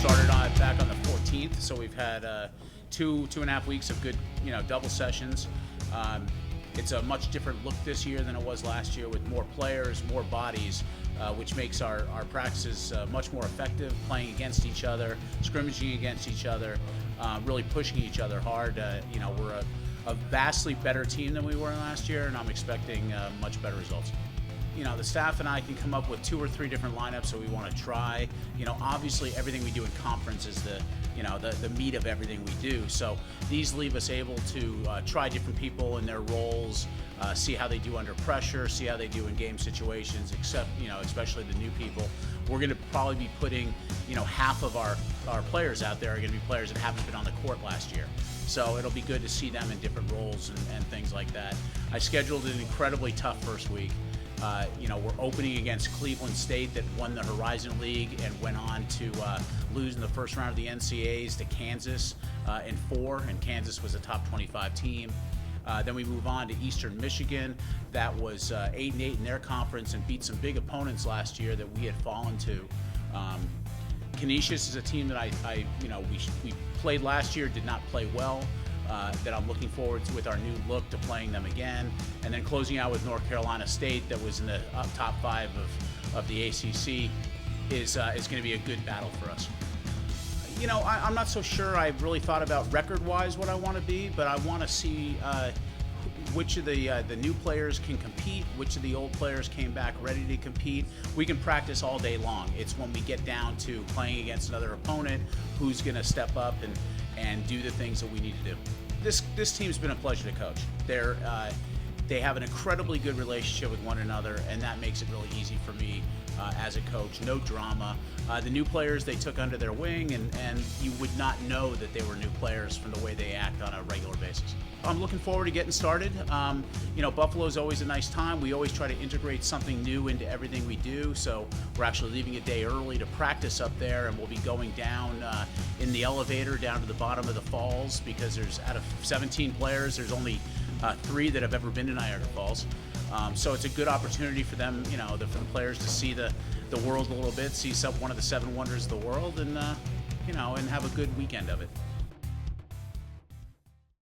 started back on the 14th, so we've had 2.5 weeks of good, double sessions. It's a much different look this year than it was last year, with more players, more bodies, which makes our practices much more effective, playing against each other, scrimmaging against each other, really pushing each other hard. We're a vastly better team than we were last year, and I'm expecting much better results. The staff and I can come up with 2 or 3 different lineups that we want to try. Obviously everything we do in conference is the meat of everything we do. So these leave us able to try different people in their roles, see how they do under pressure, see how they do in game situations, especially the new people. We're going to probably be putting, half of our players out there are going to be players that haven't been on the court last year. So it'll be good to see them in different roles and things like that. I scheduled an incredibly tough first week. We're opening against Cleveland State, that won the Horizon League and went on to lose in the first round of the NCAAs to Kansas in 4, and Kansas was a top 25 team. Then we move on to Eastern Michigan, that was 8-8 in their conference and beat some big opponents last year that we had fallen to. Canisius is a team that we played last year, did not play well. That I'm looking forward to with our new look to playing them again. And then closing out with North Carolina State, that was in the top 5 of the ACC, is going to be a good battle for us. I'm not so sure I've really thought about record-wise what I want to be, but I want to see which of the new players can compete, which of the old players came back ready to compete. We can practice all day long. It's when we get down to playing against another opponent who's going to step up and do the things that we need to do. This team's been a pleasure to coach. They have an incredibly good relationship with one another, and that makes it really easy for me as a coach. No drama. The new players they took under their wing, and you would not know that they were new players from the way they act on a regular basis. I'm looking forward to getting started. Buffalo's always a nice time. We always try to integrate something new into everything we do, so we're actually leaving a day early to practice up there, and we'll be going down in the elevator down to the bottom of the falls, because out of 17 players, there's only 3 that have ever been to Niagara Falls. So it's a good opportunity for them, for the players to see the world a little bit, see one of the 7 wonders of the world, and and have a good weekend of it.